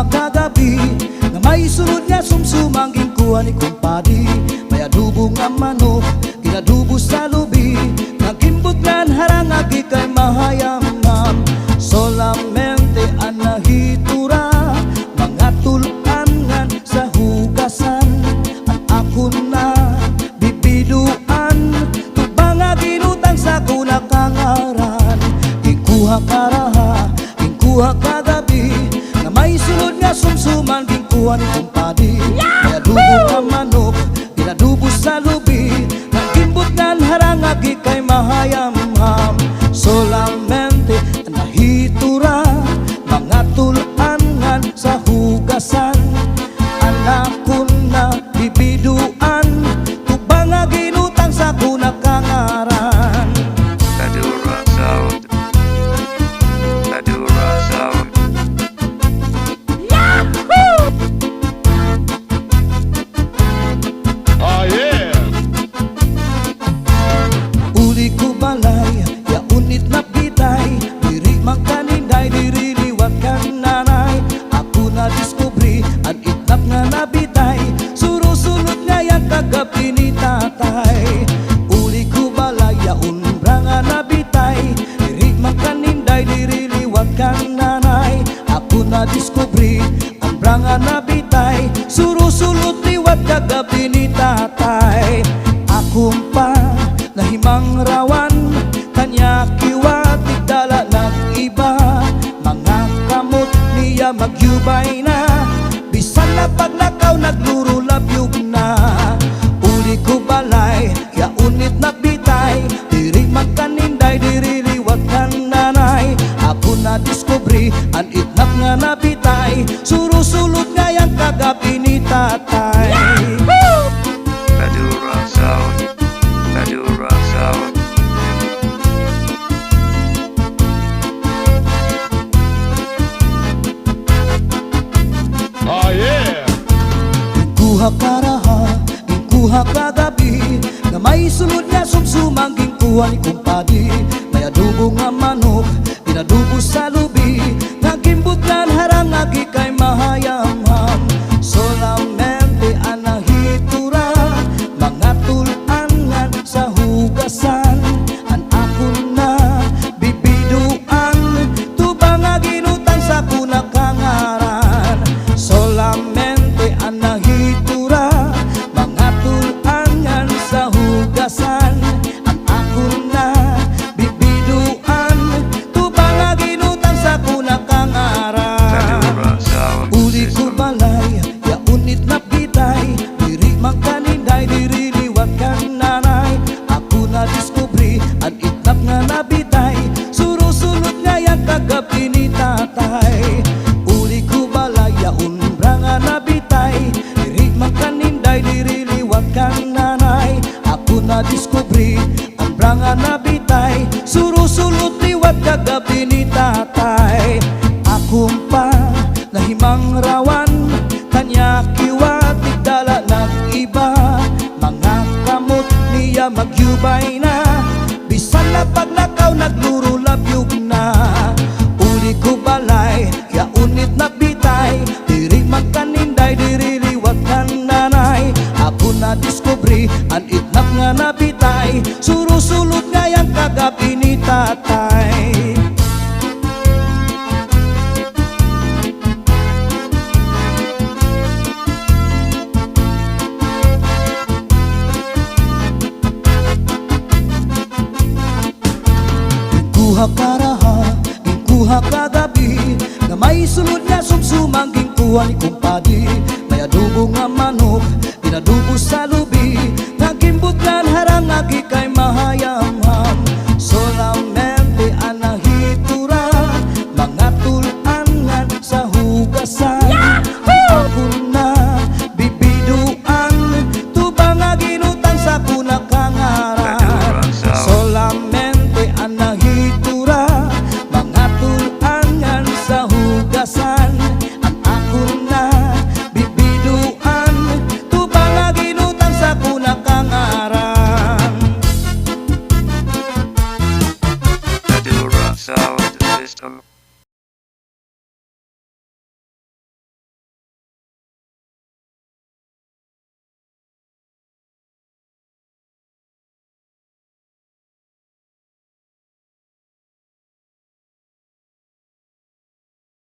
Gikuha kagabi nga may sunod nga sumsumang ginkuha ni kumpadi. May adubo nga manok ginadubo sa lubi, nagimbutlan harang agi kay mahayamam. Solamente ang nahitura mga tulangan sa hugasan. Ang ako na bibiduan tubang nga ginutang sa kunakangaran. Gikuha karaha, gikuha kagabi nga may sunod nga sumsuman gikuha ni kumpadi. May adubo nga manok ginadubo sa lubi, nagimbutlan harang agi kay mahayamam. Solamente ang nahitura mga tulangan sa hugasan. Anak ko na bibiduan tubang nga ginutang sa kunakangaran. Madura Sound. Madura Sound. Oh yeah! Uli ko balay, ya unit na bitay, diri magkaninday, diri liwat kang nanay. Ako na diskubri, ang itlap nga nabitay, surusunod nga yan kagabi ni tatay. Uli ko balay, ya umbra nga nabitay, diri magkaninday, diri liwat kang nanay. Ako na diskubri, ang umbra nga nabitay, surusunod liwat kagabi ni tatay. Akong pa nahimang rawan kanya kiwatig dala ng iba. Mga kamot niya magyubay na, bisan na pagnakaw nagluro labyog na. Uli ko balay ya unit na bitay, diri magkaninday, diri liwat kan nanay. Ako na diskubri ang itlap nga nabitay, surusulot nga yang kagabi ni tatay. Madura Sound. Madura Sound. Oh yeah! Gikuha karaha, gikuha kagabi nga may sunod nga sumsumang ginkuha ni kumpadi. May adubo nga manok ginadubo sa lubi, nagimbutlan harang agi kay mahayamam. Solamente ang nahitura mga tulangan sa hugasan. Ang ako na bibiduan tubang nga ginutang sa kunakangaran. Solamente ang nahitura mga tulangan sa hugasan. Ang ako na bibiduan tubang nga ginutang sa kunakangaran. Madura Sound Uli ko System. balay, ya unit na bitay, diri magkaninday, diri liwat kang nanay. Ako na diskubri, ang itlap nga nabitay, surusunod nga yan kagabi ni tatay. Uli ko balay, ya umbra nga nabitay, diri magkaninday, diri liwat kang nanay. Ako na diskubri, ang umbra nga nabitay, surusulot liwat kagabi ni tatay. Akong pa nahimang rawan kanya kiwatig dala ng iba. Mga kamot niya magyubay na, bisan na pagnakaw nagluro labyog na. Uli ko balay ya unit na bitay, diri magkaninday, diri liwat kan nanay. Ako na diskubri ang itlap nga nabitay, surusulot nga yang kagabi ni tatay. Gikuha karaha, gikuha kagabi nga may sunod nga sumsumang ginkuha ni kumpadi. May adubo nga manok ginadubo sa lubi, nagimbutlan harang agi kay mahayam.